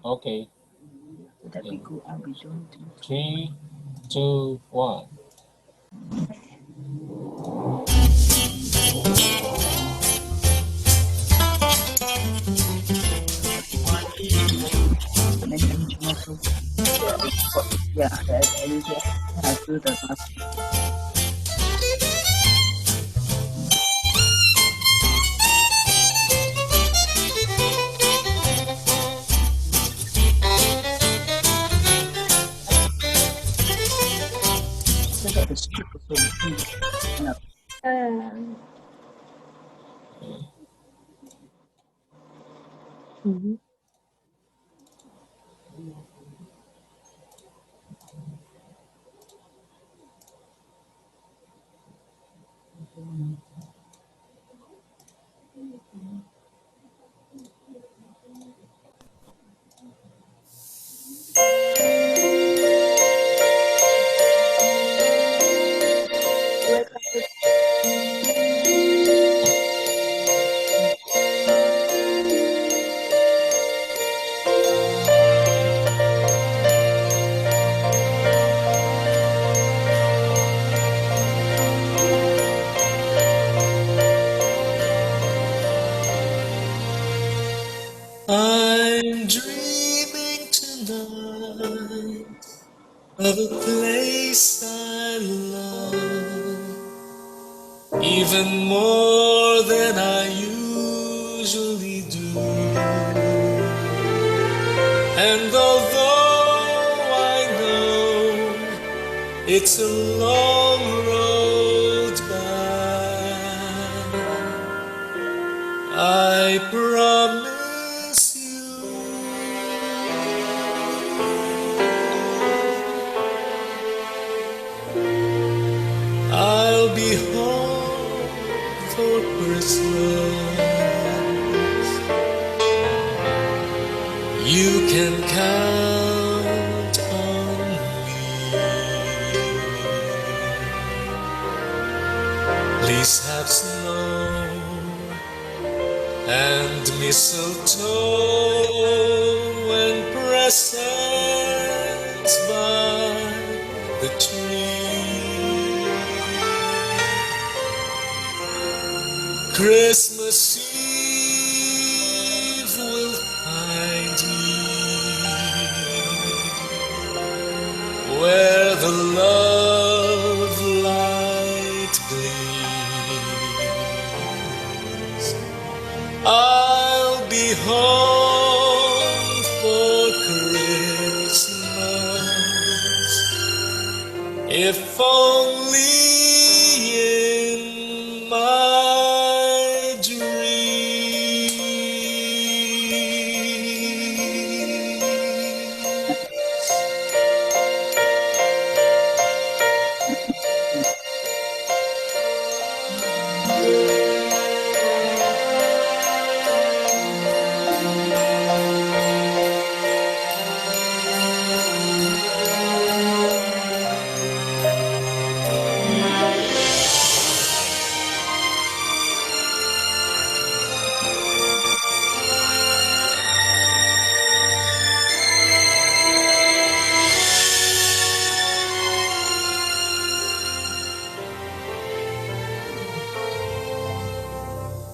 Okay. So that we In go, I'll be doing two. 3, 2, 1. One, two, and then you can also, yeah, yeah, I do the last. Look at the strip also. No. Mhm. I'm dreaming tonight of a place I love, even more than I usually do. And although I know it's a long road back, I promise you I'll be home for Christmas. You can count on me. Please have snow and mistletoe and presents by the tree. Christmas Eve will find me where the love light gleams. I'll be home for Christmas, if only in my dreams.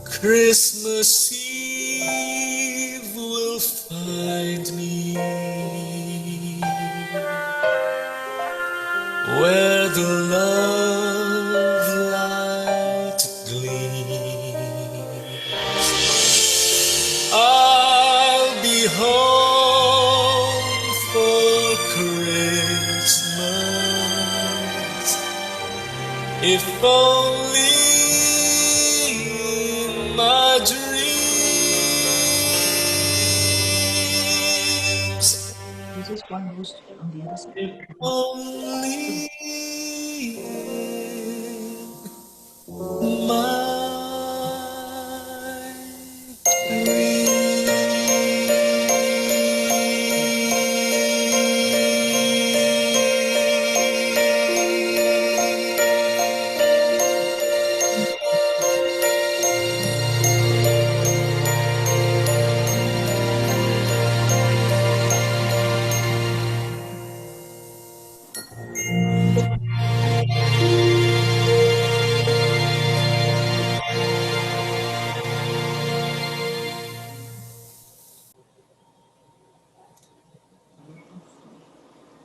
Christmas Eve will find me where the love light gleams. I'll be home for Christmas, if only in my dreams. This is one goes on the other side. If only in my dreams.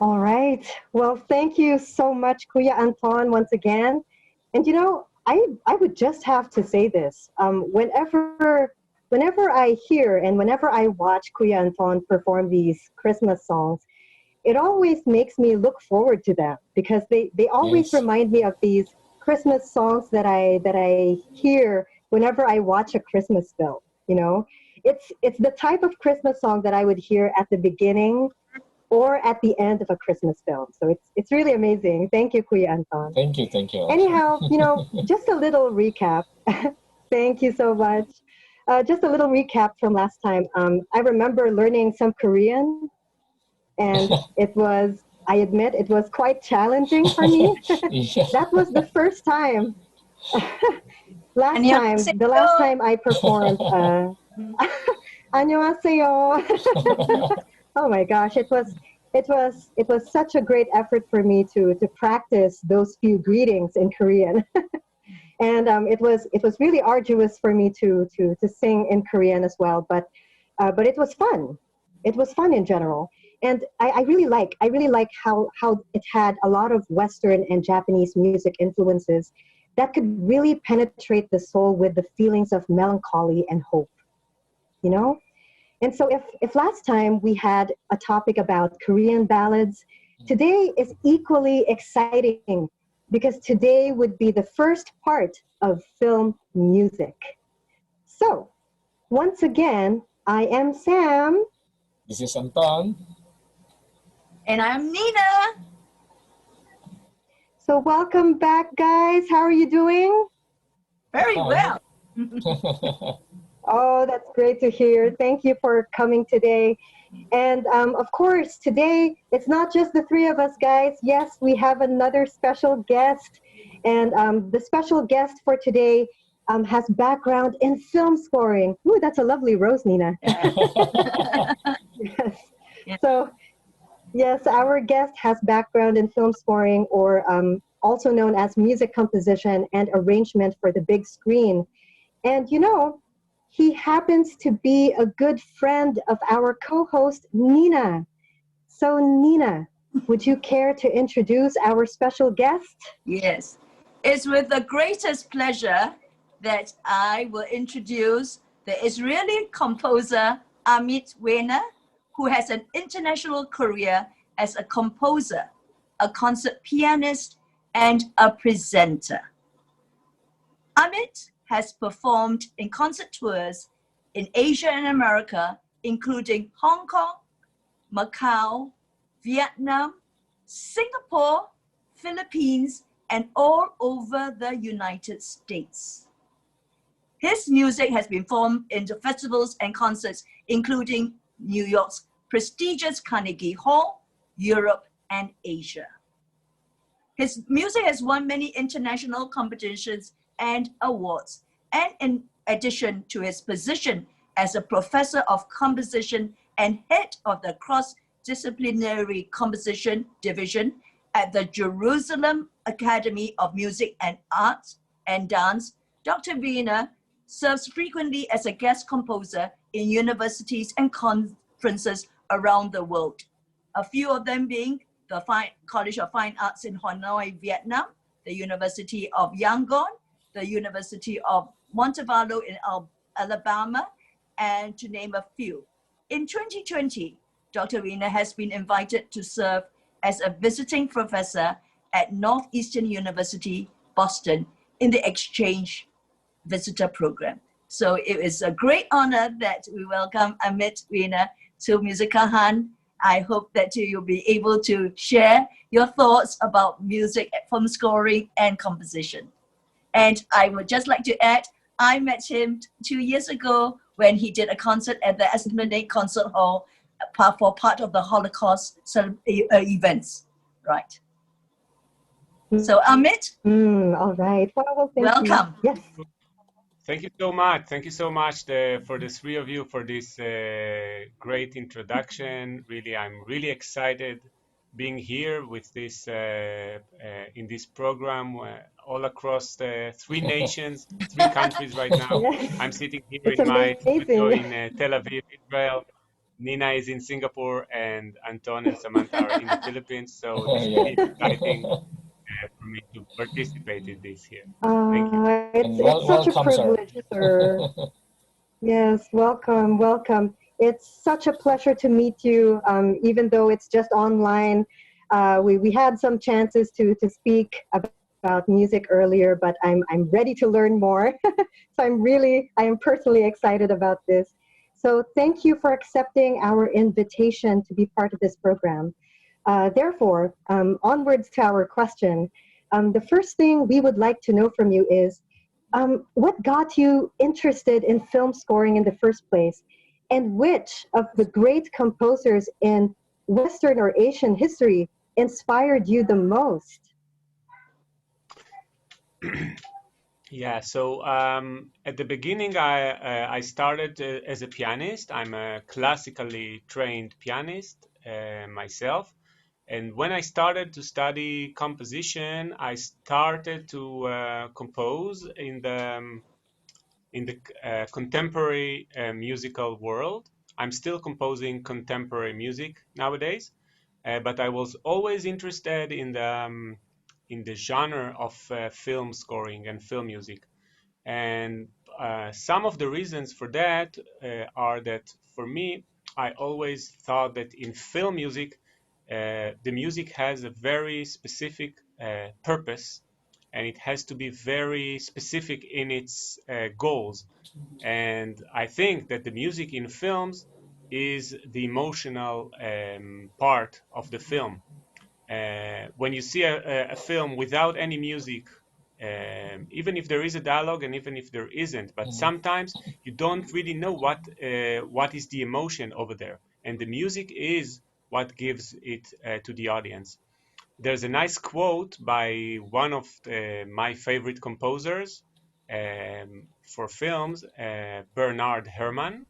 All right. Well, thank you so much, Kuya Anton, once again. And I would just have to say this. Whenever I hear and whenever I watch Kuya Anton perform these Christmas songs, it always makes me look forward to them because they always Yes. remind me of these Christmas songs that I hear whenever I watch a Christmas film. It's the type of Christmas song that I would hear at the beginning or at the end of a Christmas film. So it's really amazing. Thank you, Kuya Anton. Thank you. Thank you. Anyhow, just a little recap. Thank you so much. Just a little recap from last time. I remember learning some Korean, and I admit, it was quite challenging for me. Yeah. That was the first time. 안녕하세요. The last time I performed. 안녕하세요. Oh my gosh, it was such a great effort for me to practice those few greetings in Korean. And it was really arduous for me to sing in Korean as well, but it was fun. It was fun in general, and I really like how it had a lot of Western and Japanese music influences that could really penetrate the soul with the feelings of melancholy and hope. You know, and so if last time we had a topic about Korean ballads, today is equally exciting because today would be the first part of film music. So, once again, I am Sam. This is Anton. And I'm Nina. So, welcome back, guys. How are you doing? Very well. Oh, that's great to hear. Thank you for coming today. And of course, today it's not just the three of us, guys. Yes, we have another special guest. And the special guest for today has background in film scoring. Ooh, that's a lovely rose, Nina. Yes. Yeah. So, yes, our guest has background in film scoring, or also known as music composition and arrangement for the big screen. And he happens to be a good friend of our co-host, Nina. So, Nina, would you care to introduce our special guest? Yes. It's with the greatest pleasure that I will introduce the Israeli composer Amit Weiner, who has an international career as a composer, a concert pianist, and a presenter. Amit has performed in concert tours in Asia and America, including Hong Kong, Macau, Vietnam, Singapore, Philippines, and all over the United States. His music has been performed into festivals and concerts, including New York's prestigious Carnegie Hall, Europe, and Asia. His music has won many international competitions and awards, and in addition to his position as a professor of composition and head of the cross-disciplinary composition division at the Jerusalem Academy of Music and Arts and Dance, Dr. Weiner serves frequently as a guest composer in universities and conferences around the world, a few of them being the College of Fine Arts in Hanoi, Vietnam, the University of Yangon, the University of Montevallo in Alabama, and to name a few. In 2020, Dr. Weiner has been invited to serve as a visiting professor at Northeastern University, Boston, in the exchange visitor program. So it is a great honor that we welcome Amit Weiner to muSiCahAn. I hope that you'll be able to share your thoughts about music, film scoring, and composition. And I would just like to add, I met him 2 years ago when he did a concert at the Esplanade Concert Hall for part of the Holocaust events, right? So Amit, All right. Well, thank welcome. you. Yes. Thank you so much. Thank you so much for the three of you for this great introduction. Really, I'm really excited being here with this in this program all across the three nations, three countries right now. Yes. I'm sitting here It's in my studio amazing. in Tel Aviv, Israel. Nina is in Singapore, and Anton and Samantha are in the Philippines. So it's Yeah. really exciting for me to participate in this here. Thank you. It's And such a welcome, sir. privilege, sir. Yes, welcome, welcome. It's such a pleasure to meet you, even though it's just online. We had some chances to speak about music earlier, but I'm ready to learn more. So I am personally excited about this. So thank you for accepting our invitation to be part of this program. Therefore, onwards to our question. The first thing we would like to know from you is what got you interested in film scoring in the first place? And which of the great composers in Western or Asian history inspired you the most? Yeah, so at the beginning, I started as a pianist. I'm a classically trained pianist myself. And when I started to study composition, I started to compose in the contemporary musical world. I'm still composing contemporary music nowadays, but I was always interested in the genre of film scoring and film music. And some of the reasons for that are that for me, I always thought that in film music, the music has a very specific purpose, and it has to be very specific in its goals. And I think that the music in films is the emotional part of the film. When you see a film without any music, even if there is a dialogue and even if there isn't, but Mhm. sometimes you don't really know what is the emotion over there, and the music is what gives it to the audience. There's a nice quote by one of my favorite composers for films, Bernard Herrmann,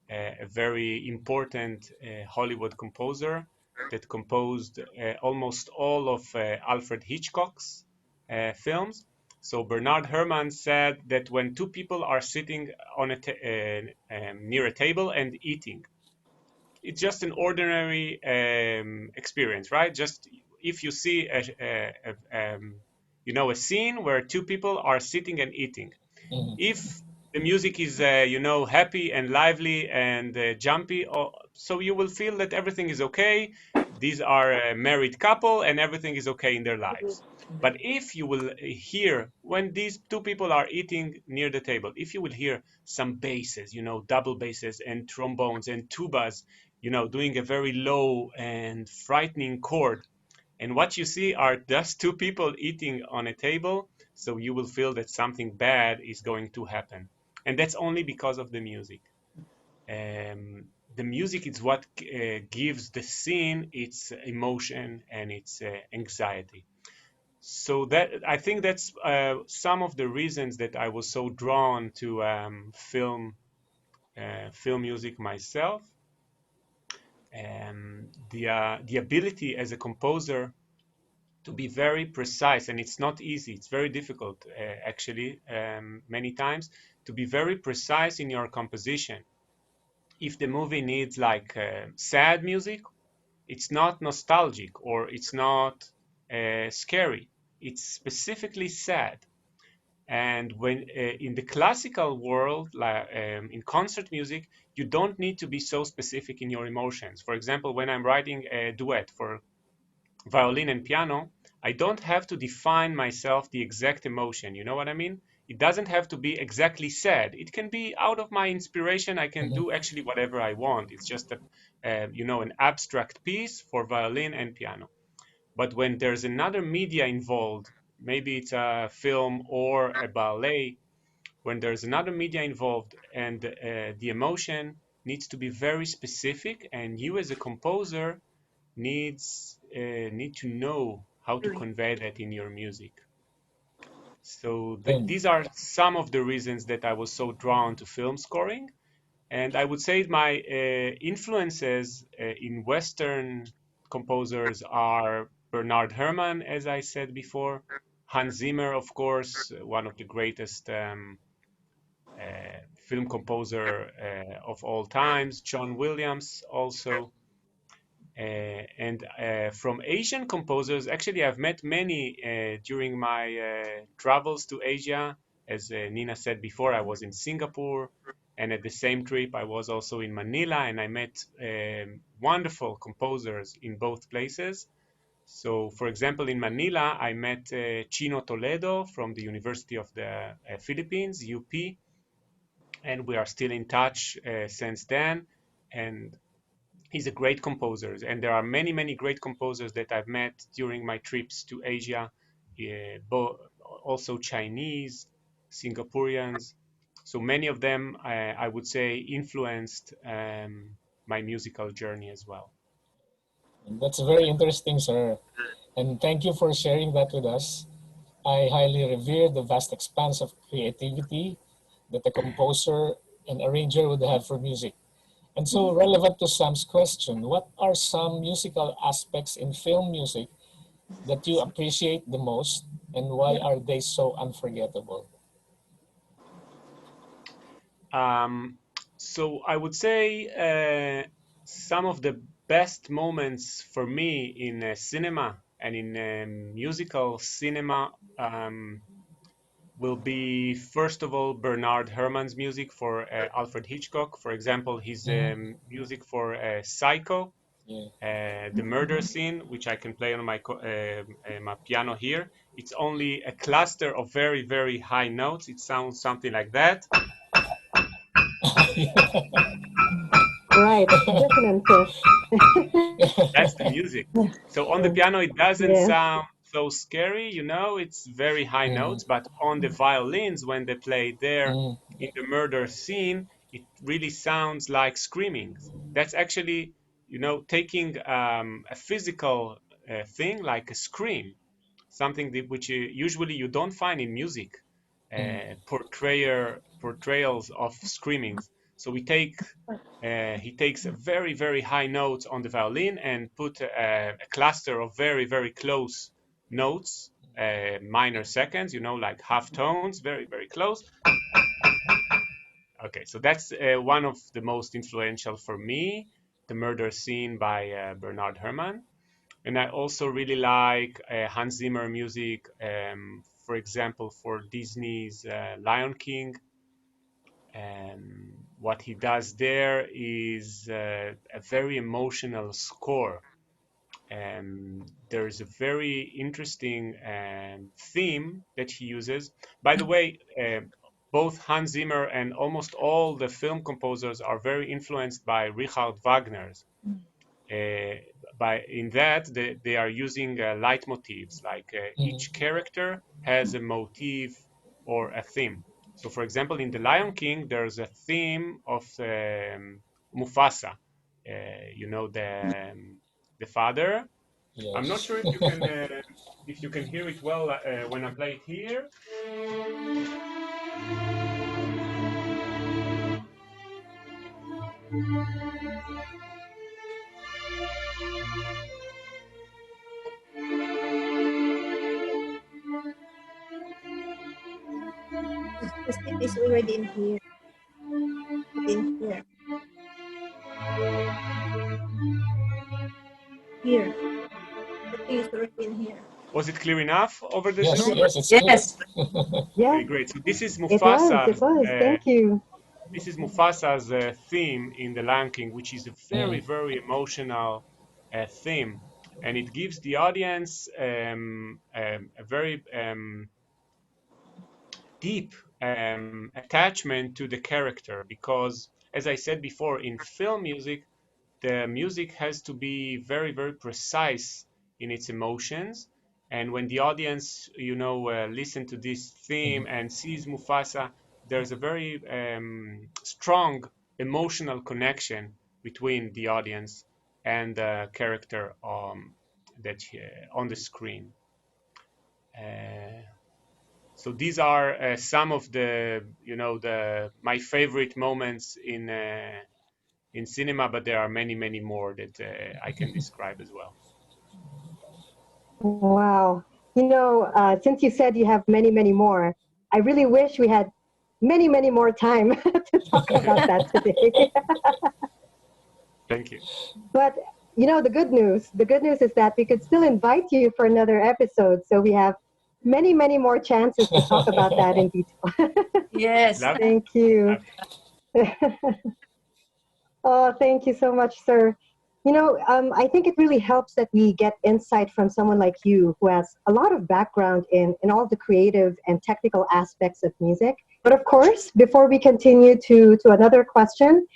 a very important Hollywood composer that composed almost all of Alfred Hitchcock's films. So Bernard Herrmann said that when two people are sitting on near a table and eating, it's just an ordinary experience, right? Just if you see a scene where two people are sitting and eating, Mhm. if the music is happy and lively and jumpy, so you will feel that everything is okay. These are a married couple and everything is okay in their lives. But if you will hear when these two people are eating near the table, if you will hear some basses, double basses and trombones and tubas, doing a very low and frightening chord, and what you see are just two people eating on a table, so you will feel that something bad is going to happen. And that's only because of the music. The music is what gives the scene its emotion and its anxiety. So that I think that's some of the reasons that I was so drawn to film music myself. The ability as a composer to be very precise, and it's not easy, it's very difficult actually, many times, to be very precise in your composition. If the movie needs like sad music, it's not nostalgic or it's not scary, it's specifically sad. And when in the classical world, like in concert music, you don't need to be so specific in your emotions. For example, when I'm writing a duet for violin and piano, I don't have to define myself the exact emotion. You know what I mean? It doesn't have to be exactly sad. It can be out of my inspiration. I can Mhm. do actually whatever I want. It's just an abstract piece for violin and piano. But when there's another media involved, maybe it's a film or a ballet, when there's another media involved and the emotion needs to be very specific, and you as a composer need to know how to Agree. convey that in your music. So And these are some of the reasons that I was so drawn to film scoring. And I would say my influences in Western composers are Bernard Herrmann, as I said before, Hans Zimmer, of course, one of the greatest film composer of all times, John Williams also. And from Asian composers, actually, I've met many during my travels to Asia. As Nina said before, I was in Singapore, and at the same trip, I was also in Manila, and I met wonderful composers in both places. So, for example, in Manila, I met Chino Toledo from the University of the Philippines, UP, and we are still in touch since then. And he's a great composer, and there are many, many great composers that I've met during my trips to Asia, also Chinese, Singaporeans. So many of them, I would say, influenced my musical journey as well. That's very interesting, sir. And thank you for sharing that with us. I highly revere the vast expanse of creativity that a composer and arranger would have for music. And so, relevant to Sam's question, what are some musical aspects in film music that you appreciate the most, and why are they so unforgettable? So I would say some of the best moments for me in cinema and in musical cinema will be, first of all, Bernard Herrmann's music for Alfred Hitchcock. For example, his music for Psycho, Yeah. the murder scene, which I can play on my piano here. It's only a cluster of very, very high notes. It sounds something like that. Right, dissonances. That's the music. So on the piano, it doesn't Yes. sound so scary, it's very high notes, but on the violins, when they play there in the murder scene, it really sounds like screaming. That's actually, taking a physical thing like a scream, something which usually you don't find in music, portrayals of screamings. So he takes a very, very high notes on the violin and put a cluster of very, very close notes, minor seconds, like half tones, very, very close. Okay, so that's one of the most influential for me, the murder scene by Bernard Herrmann. And I also really like Hans Zimmer music, for example, for Disney's Lion King. What he does there is a very emotional score. There's a very interesting theme that he uses. By the way, both Hans Zimmer and almost all the film composers are very influenced by Richard Wagner's. In that they are using leitmotifs, like each character has a motif or a theme. So, for example, in The Lion King, there's a theme of Mufasa, the father. Yes. I'm not sure if you can hear it well when I play it here. The seat is already in here. In here. Here. The thing is already in here. Was it clear enough over the Yes, Zoom? yes, it's Yes. Yeah, Okay, great. So this is it was. It Mufasa's. was. Thank you. This is Mufasa's theme in The Lion King, which is a very, very emotional theme, and it gives the audience a very deep attachment to the character, because, as I said before, in film music, the music has to be very, very precise in its emotions. And when the audience, listen to this theme and sees Mufasa, there's a very strong emotional connection between the audience and the character that on the screen. So these are some of the, my favorite moments in cinema, but there are many, many more that I can describe as well. Wow. Since you said you have many, many more, I really wish we had many, many more time to talk about that today. Thank you. But you know, the good news is that we could still invite you for another episode. So we have many, many more chances to talk about that in detail. Yes. Love, Thank you. Oh, thank you so much, sir. You know, I think it really helps that we get insight from someone like you who has a lot of background in all the creative and technical aspects of music. But of course, before we continue to another question,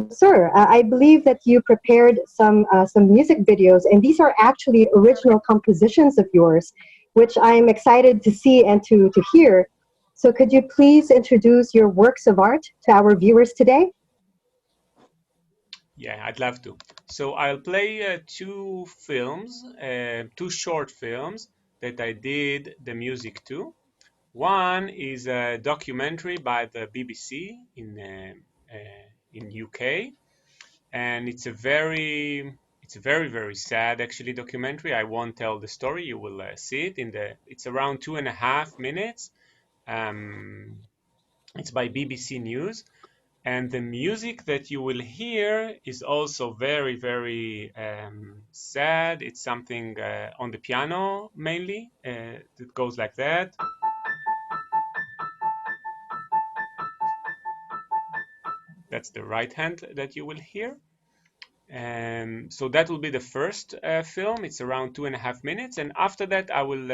sir, I believe that you prepared some music videos, and these are actually original compositions of yours, which I'm excited to see and to hear. So could you please introduce your works of art to our viewers today? Yeah, I'd love to. So I'll play two short films that I did the music to. One is a documentary by the BBC in UK, and it's a very sad actually documentary. I won't tell the story. You will see it in the. It's around 2.5 minutes. Um, it's by BBC News, and the music that you will hear is also very sad. It's something on the piano mainly that goes like that. That's the right hand that you will hear. So that will be the first film. It's around 2.5 minutes, and after that I will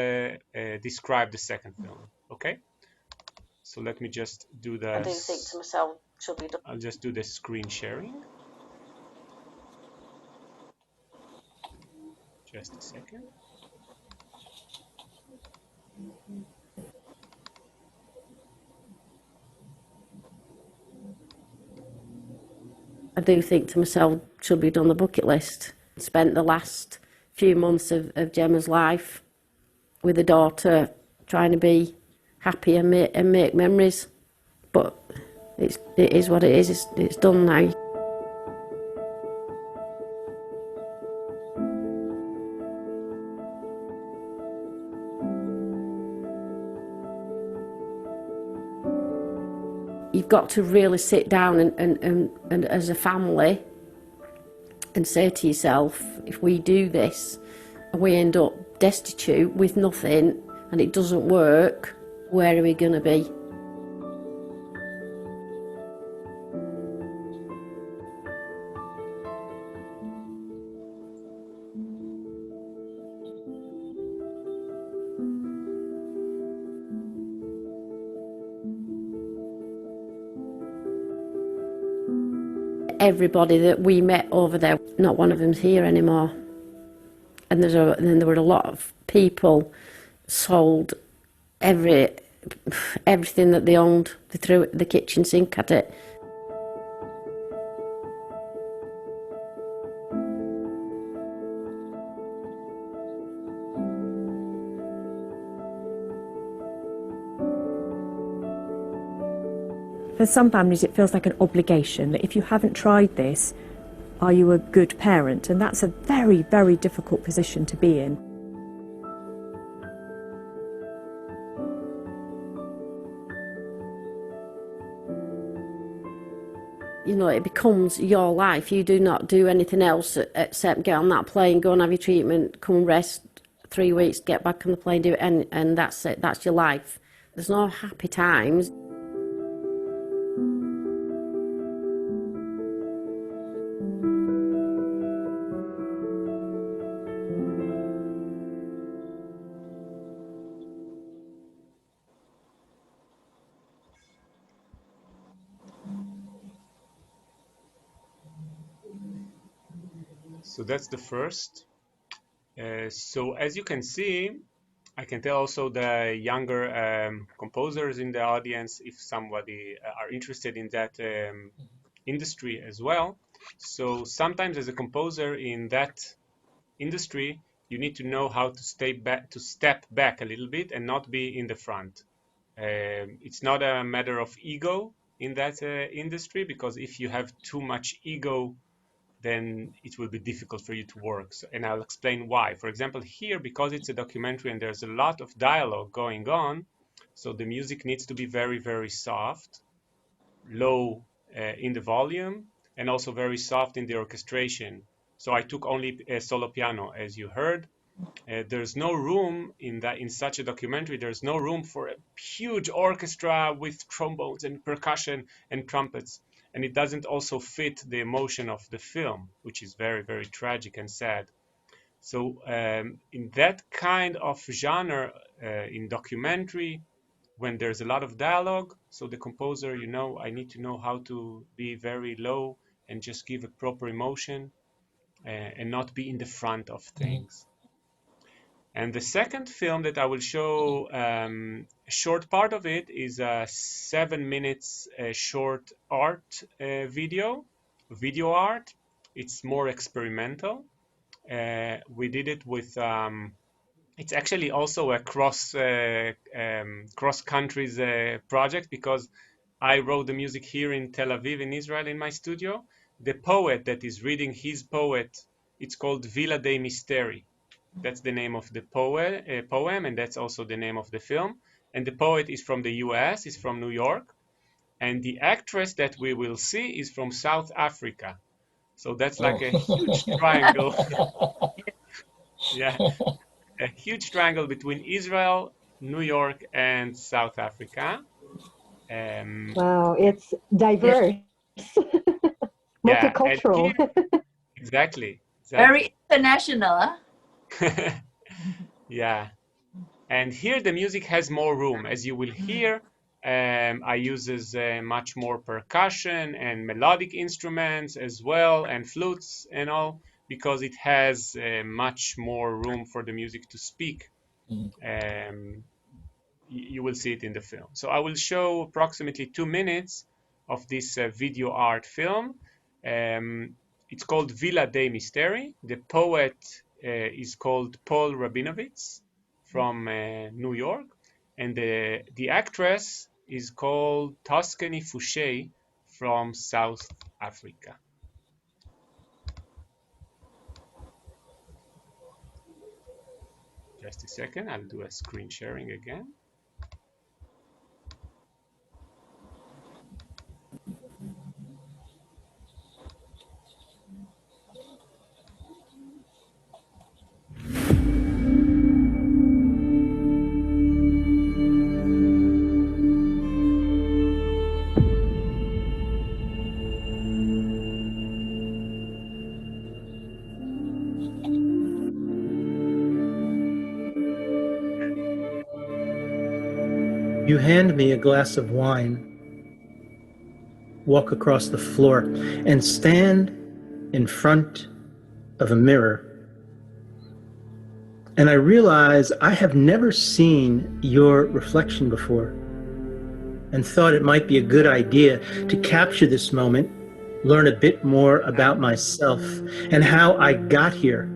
describe the second film. Okay. So let me just do the. I do think to myself, should we do. I'll just do the screen sharing. Just a second. I do think to myself, should be done the bucket list. Spent the last few months of Gemma's life with a daughter, trying to be happy and make memories. But it is what it is. It's done now. You've got to really sit down and as a family and say to yourself, if we do this and we end up destitute with nothing and it doesn't work, where are we going to be? Everybody that we met over there, not one of them's here anymore. And then there were a lot of people sold everything that they owned. They threw the kitchen sink at it. For some families, it feels like an obligation that if you haven't tried this, are you a good parent? And that's a very, very difficult position to be in. You know, it becomes your life. You do not do anything else except get on that plane, go and have your treatment, come and rest 3 weeks, get back on the plane, do it, and that's it. That's your life. There's no happy times. So that's the first. So as you can see, I can tell also the younger composers in the audience if somebody are interested in that industry as well. So sometimes as a composer in that industry, you need to know how to step back a little bit and not be in the front. It's not a matter of ego in that industry, because if you have too much ego, then it will be difficult for you to work. So, and I'll explain why. For example, here, because it's a documentary and there's a lot of dialogue going on, So the music needs to be very, very soft, low in the volume, and also very soft in the orchestration. So I took only a solo piano, as you heard. There's no room in such a documentary. There's no room for a huge orchestra with trombones and percussion and trumpets, and it doesn't also fit the emotion of the film, which is very, very tragic and sad. So in that kind of genre, in documentary, when there's a lot of dialogue, so the composer, I need to know how to be very low and just give a proper emotion and not be in the front of things. And the second film that I will show, a short part of it, is a 7 minutes short art video art. It's more experimental. We did it with, it's actually also a cross countries project, because I wrote the music here in Tel Aviv, in Israel, in my studio. The poet that is reading his poet, it's called Villa dei Misteri. That's the name of the poem, and that's also the name of the film. And the poet is from the US, is from New York. And the actress that we will see is from South Africa. So that's like a huge triangle. Yeah, a huge triangle between Israel, New York, and South Africa. Wow, it's diverse, Yeah, and multicultural. here, exactly. Very international, Yeah. And here the music has more room. As you will hear, I uses much more percussion and melodic instruments as well, and flutes and all, because it has much more room for the music to speak. You will see it in the film. So I will show approximately 2 minutes of this video art film. It's called Villa dei Misteri. The poet is called Paul Rabinowitz from New York, and the actress is called Tuscany Fouché from South Africa. Just a second, I'll do a screen sharing again. You hand me a glass of wine, walk across the floor, and stand in front of a mirror. And I realize I have never seen your reflection before, and thought it might be a good idea to capture this moment, learn a bit more about myself and how I got here.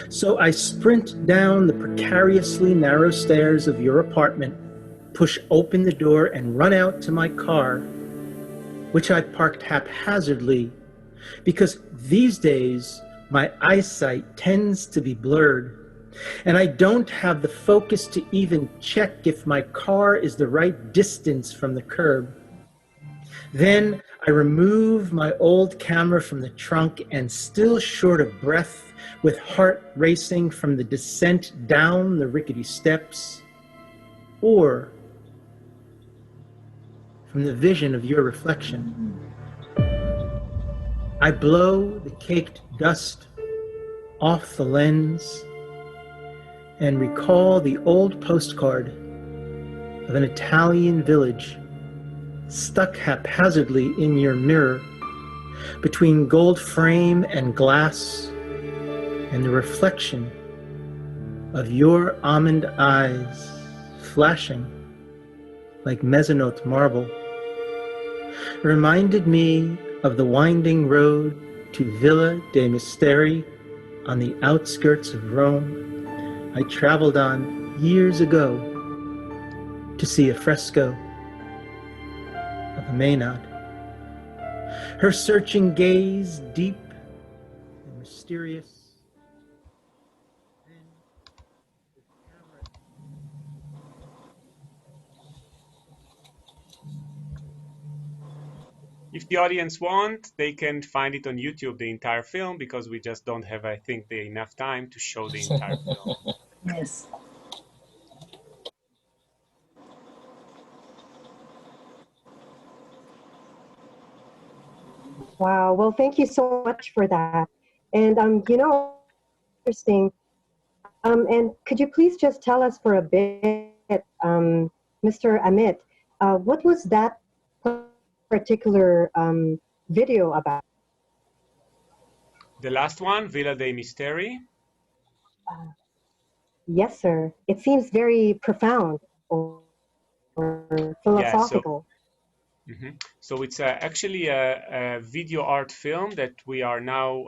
So I sprint down the precariously narrow stairs of your apartment, push open the door, and run out to my car, which I parked haphazardly because these days my eyesight tends to be blurred, and I don't have the focus to even check if my car is the right distance from the curb. Then I remove my old camera from the trunk, and still short of breath, with heart racing from the descent down the rickety steps, or from the vision of your reflection, I blow the caked dust off the lens and recall the old postcard of an Italian village stuck haphazardly in your mirror between gold frame and glass, and the reflection of your almond eyes flashing like mezzanote marble reminded me of the winding road to Villa dei Misteri on the outskirts of Rome I traveled on years ago to see a fresco of a Maynard. Her searching gaze, deep and mysterious. Then, with camera if the audience want, they can find it on YouTube, the entire film, because we just don't have, I think, enough time to show the entire film. Yes. Wow. Well, thank you so much for that. And interesting. And could you please just tell us for a bit, Mr. Amit, what was that particular video about? The last one, Villa dei Misteri. Yes, sir. It seems very profound or philosophical. So it's actually a video art film that we are now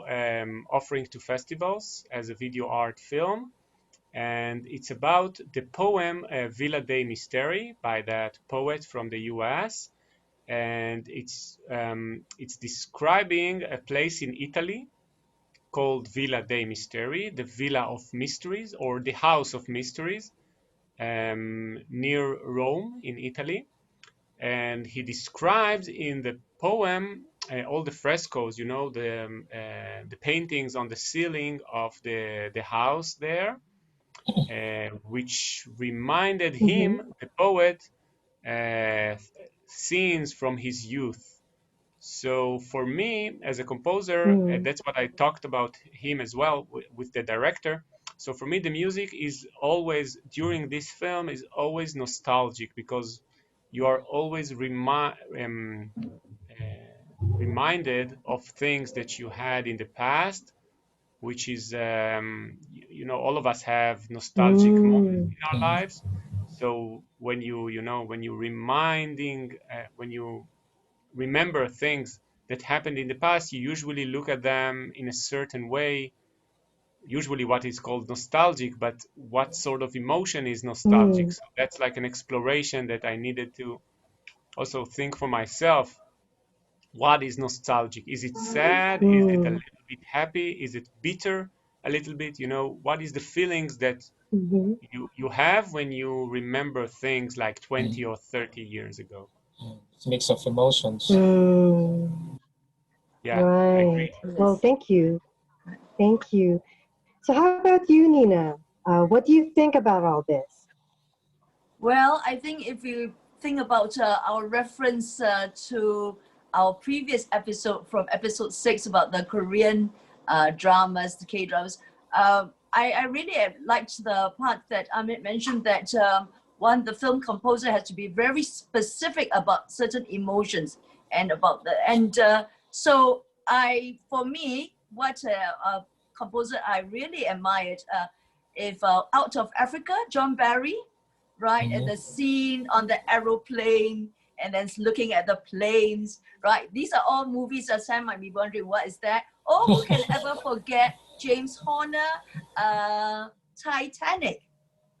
offering to festivals as a video art film. And it's about the poem Villa dei Misteri by that poet from the US. And it's describing a place in Italy called Villa dei Misteri, the Villa of Mysteries, or the House of Mysteries, near Rome in Italy. And he describes in the poem all the frescoes, the paintings on the ceiling of the house there, which reminded him, the poet, scenes from his youth. So for me, as a composer, that's what I talked about him as well with the director. So for me, the music is always, during this film, is always nostalgic, because you are always reminded of things that you had in the past, which is, all of us have nostalgic moments in our lives. So when you remember things that happened in the past, you usually look at them in a certain way, usually what is called nostalgic, but what sort of emotion is nostalgic? So that's like an exploration that I needed to also think for myself. What is nostalgic? Is it sad? Is it a little bit happy? Is it bitter a little bit? What is the feelings that you have when you remember things like 20 or 30 years ago? It's a mix of emotions. Yeah, right. I agree. Well, thank you. Thank you. So how about you, Nina? What do you think about all this? Well, I think if you think about our reference to our previous episode, from episode 6, about the Korean dramas, the K-dramas, I really liked the part that Amit mentioned that the film composer has to be very specific about certain emotions and about so for me, what a composer I really admired, if Out of Africa, John Barry, right? And the scene on the aeroplane, and then looking at the planes, right? These are all movies that Sam might be wondering, what is that? Oh, who can ever forget James Horner, Titanic,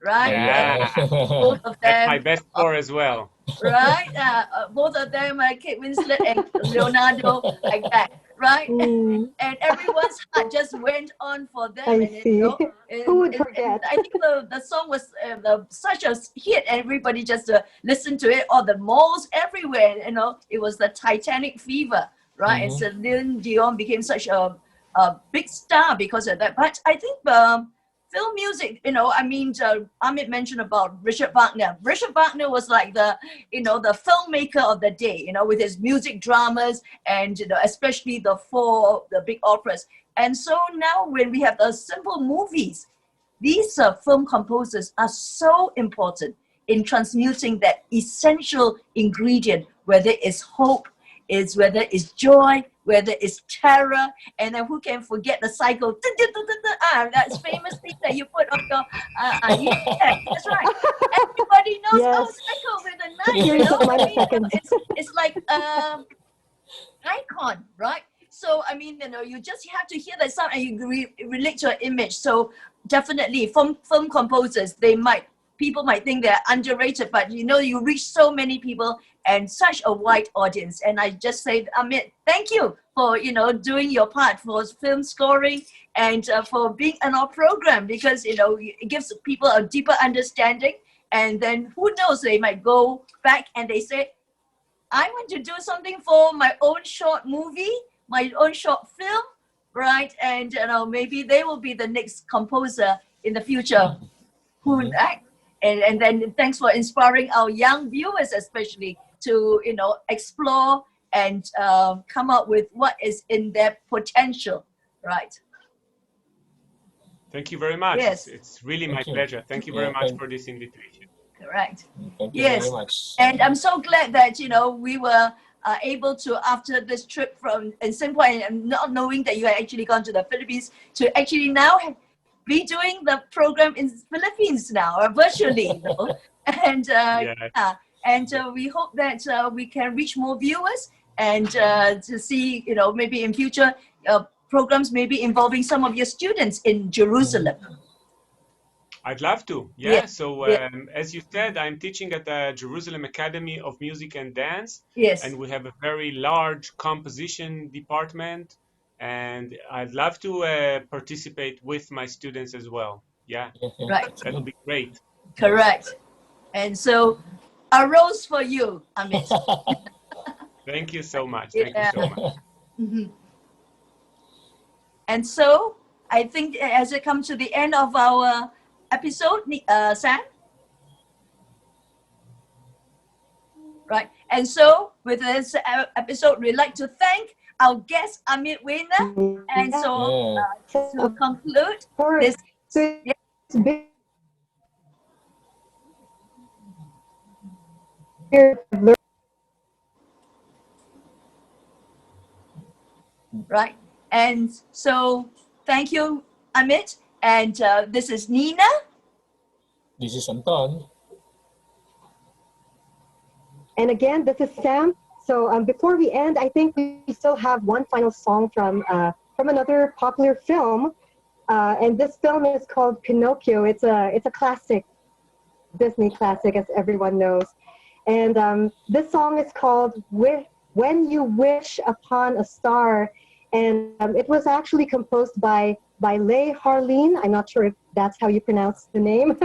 right? Yeah, both of them. That's my best score as well. Right? Both of them, Kate Winslet and Leonardo, like that, right? And everyone's heart just went on for them. I see. Who would forget? I think the song was such a hit, and everybody just listened to it, or the malls everywhere. It was the Titanic fever, right? And Celine Dion became such a big star because of that. But I think film music, Amit mentioned about Richard Wagner. Richard Wagner was like the filmmaker of the day, with his music dramas, and especially the big operas. And so now when we have the simple movies, these film composers are so important in transmuting that essential ingredient, whether it's hope, whether it's joy, whether it's terror, and then who can forget the cycle? That's famous thing that you put on your. Yeah, that's right. Everybody knows. Yes. Cycle with a knife. It's like icon, right? So you just have to hear that sound and you relate to an image. So definitely, film composers, people might think they're underrated, but you reach so many people and such a wide audience. And I just say, Amit, thank you for doing your part for film scoring, and for being on our program, because it gives people a deeper understanding. And then who knows, they might go back and they say, I want to do something for my own short movie, my own short film, right? And maybe they will be the next composer in the future. Who and then thanks for inspiring our young viewers, especially to explore and come up with what is in their potential, right? Thank you very much. Yes. It's really my pleasure. Thank you very much for this invitation. Correct. Thank you very much. And I'm so glad that we were able to, after this trip in Singapore, and not knowing that you had actually gone to the Philippines, to actually now be doing the program in Philippines now, or virtually. And we hope that we can reach more viewers and to see maybe in future programs maybe involving some of your students in Jerusalem. I'd love to. Yeah. So as you said, I'm teaching at the Jerusalem Academy of Music and Dance. Yes. And we have a very large composition department. And I'd love to participate with my students as well. Yeah. Right. That'll be great. Correct. And so a rose for you, Amit. Thank you so much. Thank you so much. Mm-hmm. And so I think as it comes to the end of our episode, Sam? Right. And so with this episode, we'd like to thank our guest, Amit Weiner. And so to conclude this. Right. And so thank you, Amit. And this is Nina. This is Anton. And again, this is Sam. So before we end, I think we still have one final song from another popular film. And this film is called Pinocchio. It's a classic, Disney classic, as everyone knows. And this song is called When You Wish Upon a Star. And it was actually composed by Leigh Harleen. I'm not sure if that's how you pronounce the name.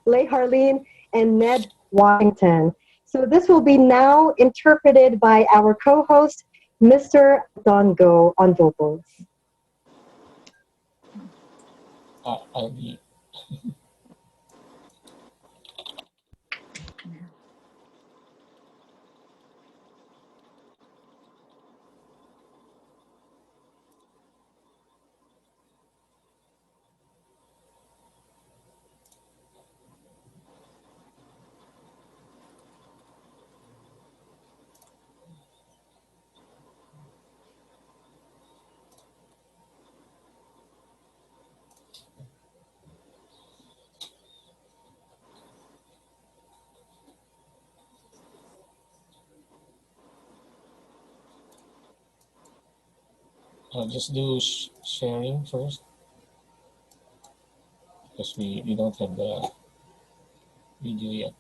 Leigh Harleen and Ned Washington. So this will be now interpreted by our co-host, Mr. Don Go on vocals. I'll be... I'll just do sharing first, because we don't have the video yet.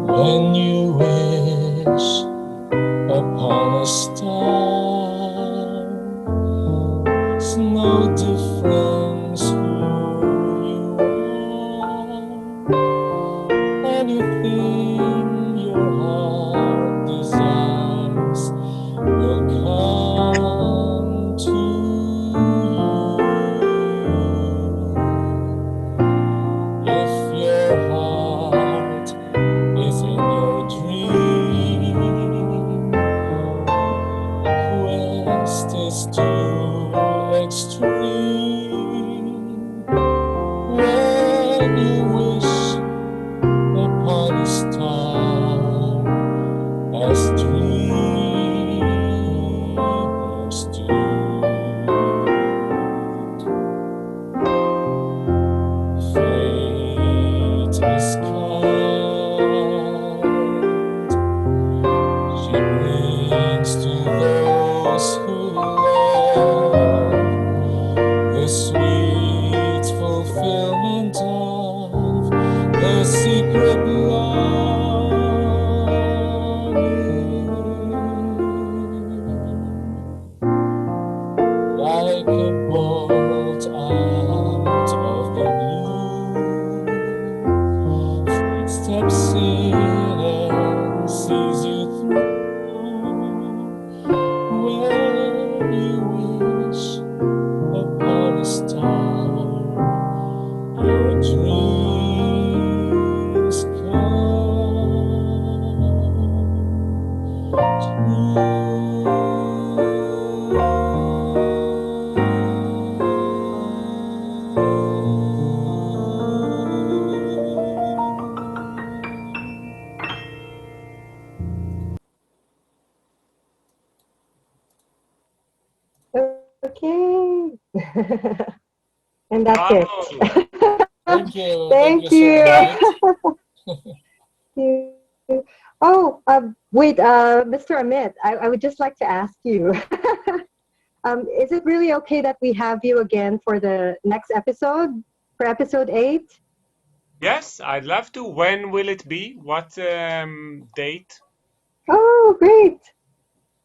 When you wish upon a star, it's no difference who you are. Anything your heart desires will come to you. If your heart is in your dream, quest is too extreme. When you wish upon a star, as dreamers do, fate is kind. brings to those who love the sweet fulfillment of the secret longing. Like a bolt out of the blue, fate steps in and sees you through. When you wish upon a star, your dreams come Okay. And that's it. Bravo. Thank you. Thank Thank you, you. Sir Amit. Oh, wait, Mr. Amit, I would just like to ask you, is it really okay that we have you again for the next episode, for episode 8? Yes, I'd love to. When will it be? What date? Oh, great.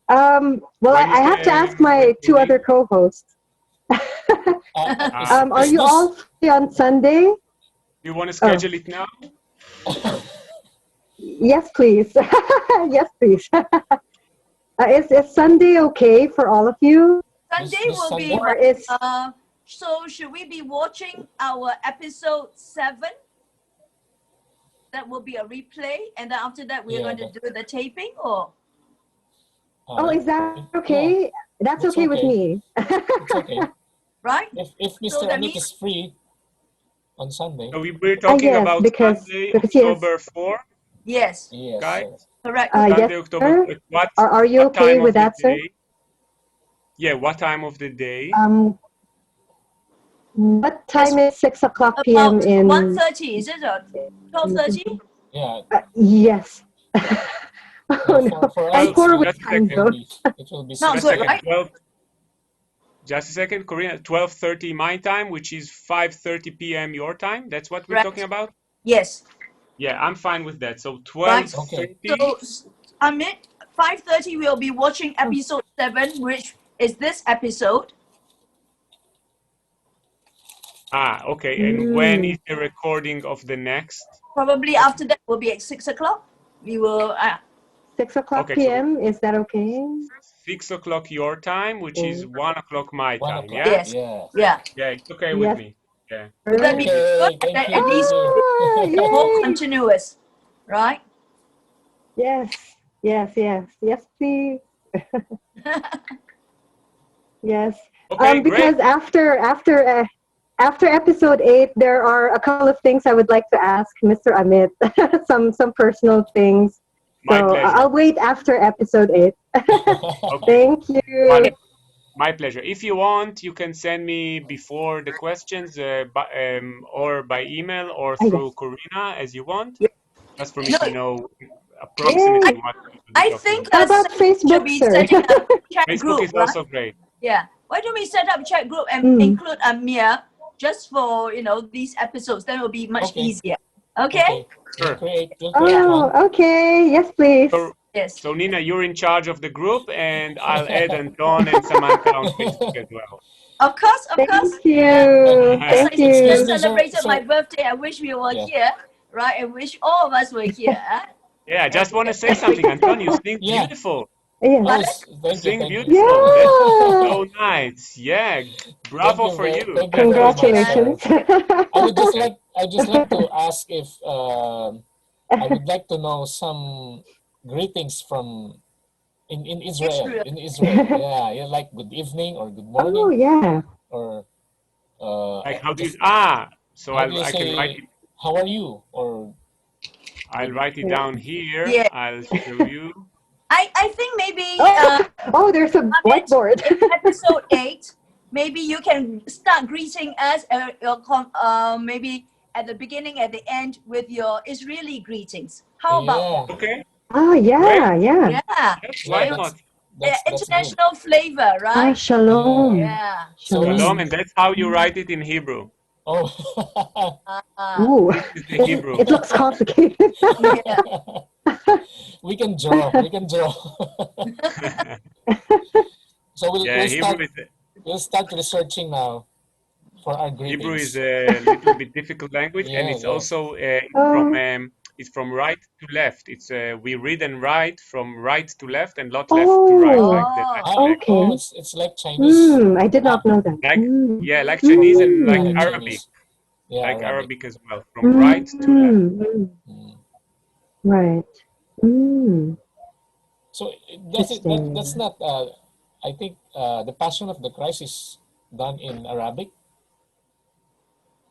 Well, When is I have to ask the my 2 other recording? co-hosts. Ah, Are Is you this all free on Sunday? Do you want to schedule it now? Yes, please. Yes, please. Is Sunday okay for all of you? Sunday this will be, Sunday? Or is so should we be watching our episode 7? That will be a replay, and then after that we're Yeah, going to do the taping, or? oh, is that yeah, okay? That's that's okay with okay. me. It's okay. Right? If So Mr. that Amit means, is free on Sunday, So we're talking Yes, about because Sunday, yes. October 4, yes, yes, guys. sir. correct. Yes, Sunday, October sir. 4. What Are you what okay time with of the that, sir? day? Yeah, what time of the day? What Yes, time is 6:00 about p.m. in? 1:30, is it, or 12:30? Yeah. Yes. No, Oh no, for us, I'm Well, poor with just a time second. zones. it will be Not Just a 6. good, second. right? 12. Just a second, Korean. 12:30 my time, which is 5:30 p.m. your time. That's what we're talking Right. about. Yes, Yeah, I'm fine with that. So right. Okay. 12:30. So, Amit, 5:30 we'll be watching episode 7, which is this episode. Ah, okay. And when is the recording of the next? Probably after that will be at 6:00. We will, 6:00 Okay, so p.m. Is that okay? 6:00 your time, which is 1:00 my 1 time. o'clock. Yeah, yes, Yeah. yeah. yeah, it's okay with Yes. me. Yeah. Would that be Okay. good? Thank At you. least Ah, more yay! continuous, right? Yes, yes, yes, yes, please. Yes. Okay, Because great. after episode 8, there are a couple of things I would like to ask Mr. Amit. some personal things. My So pleasure. I'll wait after episode 8. Okay, Thank you. my pleasure. If you want, you can send me before the questions, or by email or through Yes. Corina, as you want, Yeah. just for me No, to know approximately what we'll be I talking think about. How about should Facebook, be sir? setting up a chat Facebook group, is right? also great. Yeah. Why don't we set up a chat group and include Amir just for these episodes? Then it will be much Okay. easier. Okay? Sure. We'll create one. Oh, okay. Yes, please. Yes. So Nina, you're in charge of the group, and I'll add Anton and Samantha on Facebook as well. Of course, of course. Thank you. As I Thank you. just Excuse me, celebrated my sir. birthday, I wish we were Yeah. here, right? I wish all of us were here. Yeah, I just want to say something, Anton. You sing Yeah. beautiful. Yeah. Oh, You thank you. sing Thank you. beautiful. That's Yeah. so nice. Yeah, bravo for you. Thank you very much, sir. Congratulations. I just like to ask if I would like to know some greetings from in Israel. Israel. In Israel. Yeah, like good evening or good Oh, morning yeah. or Like how do you just so how do you I can write say it. how are you or I'll write it down here. Yeah. I'll show you. I think maybe Oh, there's a Amit, whiteboard. in episode 8, maybe you can start greeting us maybe at the beginning, at the end with your Israeli greetings. How about that? Okay. Ah, yeah, Great. yeah. Yeah. Yes, why Yeah, not? that's good. International flavor, Ah, right? shalom. Yeah. So Shalom, and that's how you write it in Hebrew. oh, Ooh, This is the Hebrew. it looks complicated. Yeah. we can draw. We can draw. So Yeah, we'll start researching now for our Hebrew is greetings. a little bit difficult language, and Yeah, it's yeah. also Oh, it's from right to left. It's we read and write from right to left and not left to right, oh, like the Oh. Latin language. okay. It's like Chinese. I did not know that. Like like Chinese and like Like Arabic, Chinese. Yeah, like Arabic. Arabic as well, from right to left. Mm. Right. So Interesting. that's not. I think the Passion of the Christ is done in Arabic,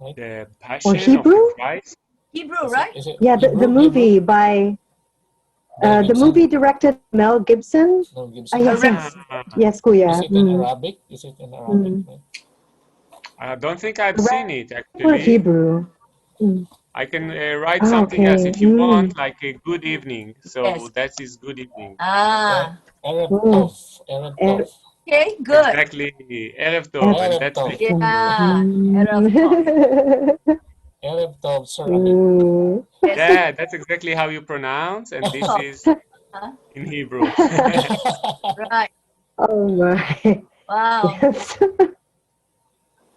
right? The Or Passion of Hebrew? the Christ. Hebrew, right? Is it Yeah, the Hebrew? movie by Mel the Gibson? movie directed Mel Gibson. Mel Gibson. Yes, Correct. yes, yes, Kuya. Is it in Arabic? Is it in Arabic? Right? I don't think I've Arabic seen it or actually. Hebrew? I can write Ah, something else okay. if you want, like a good evening. So Yes. that is good evening. Ah. Erev Mm. Tov. Erev Tov. Okay, good. Exactly. Erev Tov, and Erev that's Tov. it. Yeah. Erev Tov. Erev Tov, Sir Amit. Yes. Yeah, that's exactly how you pronounce, and this is Huh? in Hebrew. Right. Oh my. Wow. Yes.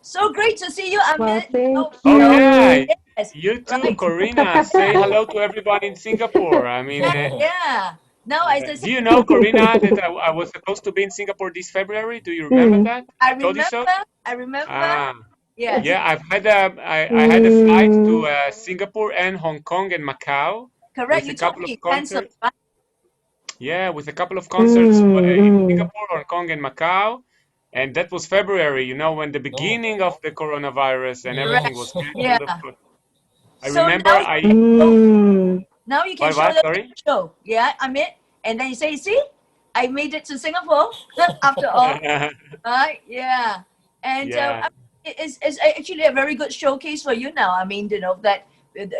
So great to see you, Well, Amit. thank Oh you. yeah, Yes. you too, Right. Corina. Say hello to everybody in Singapore. I mean, Yeah. Now, as I do said, you know, Corina, that I was supposed to be in Singapore this February? Do you remember that? I Told you so? remember. Ah, Yes. yeah. I had a flight to Singapore and Hong Kong and Macau Correct. with a You told couple me of you canceled, concerts. right? Yeah, with a couple of concerts in Singapore, Hong Kong, and Macau. And that was February, you know, when the beginning of the coronavirus and everything Correct. was Yeah. canceled, of course. I So remember now I, now you can show what, the sorry? show. Yeah, Amit. And then you say, see, I made it to Singapore after all. Right? Yeah. And Yeah, it's actually a very good showcase for you now. I mean, that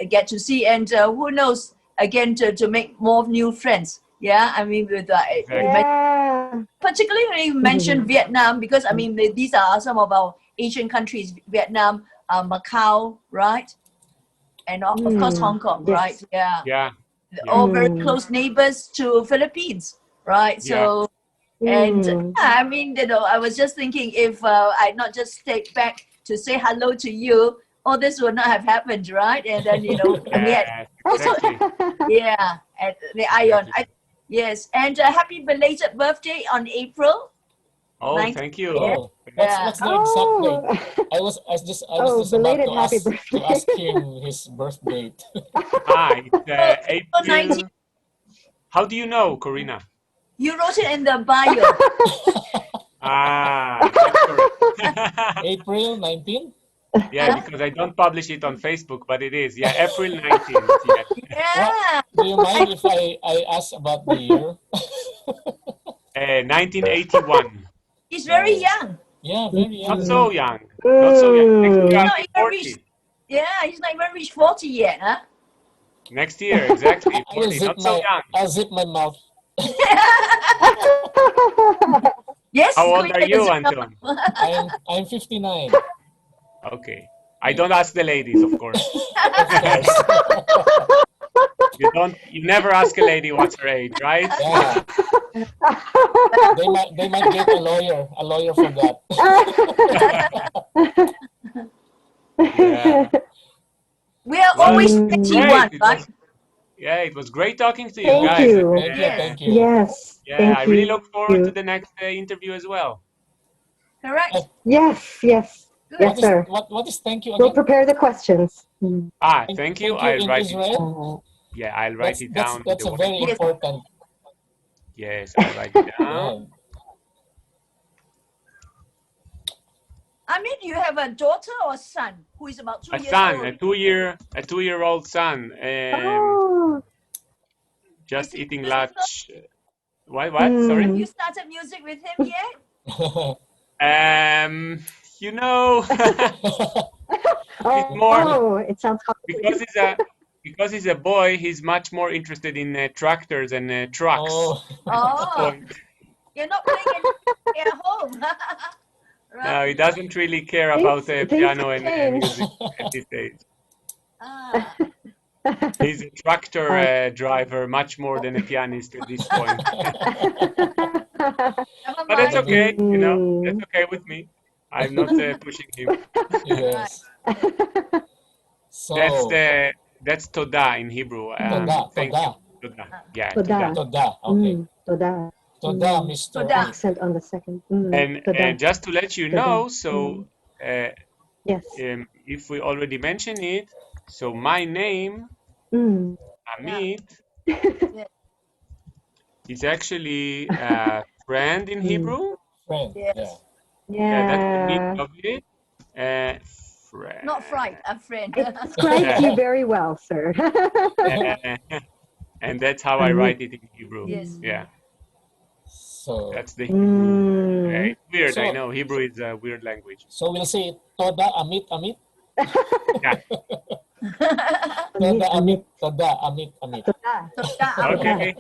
get to see, and who knows, again, to make more new friends. Yeah. I mean, with you mentioned, Yeah. particularly when you mentioned Vietnam, because I mean, these are some of our Asian countries: Vietnam, Macau, right? And of course, Hong Kong, right? Yes. Yeah. yeah, yeah, All very close neighbors to Philippines, right? yeah. So, and I mean, I was just thinking if I'd not just stayed back to say hello to you, all this would not have happened, right? And then, and yet Yes, also, exactly, yeah, at the Ion. exactly. Yes, and happy belated birthday on April Oh, 19th. thank you. Yeah. Oh, Yeah. what's the exact date? Oh. I was Oh, just about belated happy to birthday. ask him his birth date. It's So, April 19th, April. How do you know, Corina? you wrote it in the bio. That's correct. April 19th? Yeah, because I don't publish it on Facebook, but it is. Yeah, April 19th. Yes. What? Yeah. Do you mind if I ask about the year? 1981. He's very Oh, young. yeah, very Not young. so young. Not so young. Next year He's I'll not be even reached. 40. Yeah, he's not even reached 40 yet, huh? Next year, exactly. I will 40. Not so young. I'll zip my mouth. Yes. How old are you, Anton? I'm 59. Okay. I don't ask the ladies, of course. Of course. You never ask a lady what's her age, right? Yeah. They might get a lawyer for that. Yeah. We are Well, always it's 21, great. right? It was great talking to you Thank guys. you. Thank you, Yes. thank you. Yes. Yeah, Thank I really you. look forward to the next interview as well. Correct. Yes. Yes. Good. Yes, sir. What is thank you We'll again? prepare the questions. Thank you. Thank you I'll in write it. Israel. Yeah, I'll write it down in That's the a very whiteboard. Yes. important. Yes, I'll write it Yeah. down. I mean, you have a daughter or son who is about 2 A years son, old. a 2-year-old son. Oh. Just Is he eating musical? lunch. What? Sorry? Have you started music with him yet? You know, he's more Oh, it sounds because complicated. because he's a boy, he's much more interested in tractors and trucks. Oh, At this Oh, point. you're not playing it at home. No, he doesn't really care Things- about things piano have and changed. music at this age. Ah, He's a tractor driver much more than a pianist at this point. never But that's mind. okay, you know, Mm. that's okay with me. I'm not pushing him. yes. So, That's toda in Hebrew. toda, Thank toda, you. Toda. Yeah, Toda. toda. toda. Okay. Toda. Toda, Mm. Mr. Toda. Accent on the second. And Toda. just to let you Toda. know, so Yes. if we already mention it, so my name, Mm. Amit, Yeah. is actually friend in Hebrew. Friend. Yes. Yeah. Yeah, that's the meaning Yeah. of it. Friend. Not fright, a friend. It describes you very well, sir. And that's how I write it in Hebrew. Yes. Yeah, So, that's the Hebrew. Mm. It's weird, I So- know. Hebrew is a weird language. so we'll say toda, Amit, Amit. Yeah. Toda, Amit, toda, Amit, Amit. Toda. Toda. Okay.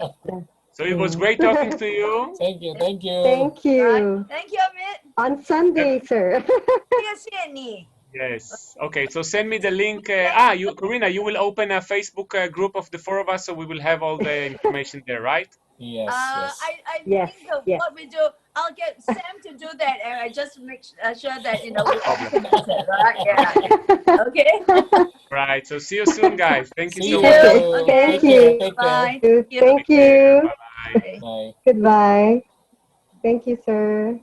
So it was great talking to you. Thank you, thank you. Thank you. Thank you, Amit. On Sunday, sir. 谢谢你. Yes. Okay. So send me the link. Karina, you will open a Facebook group of the four of us, so we will have all the information there, right? Yes, yes. I Yes, think yes. what we do, I'll get Sam to do that, and I just make sure that we all connected, right? Yeah. Okay. Right. So see you soon, guys. Thank you See so you. much. Okay. Thank you. Take care. Bye. Thank you. Bye. Bye. Goodbye. Thank you, sir.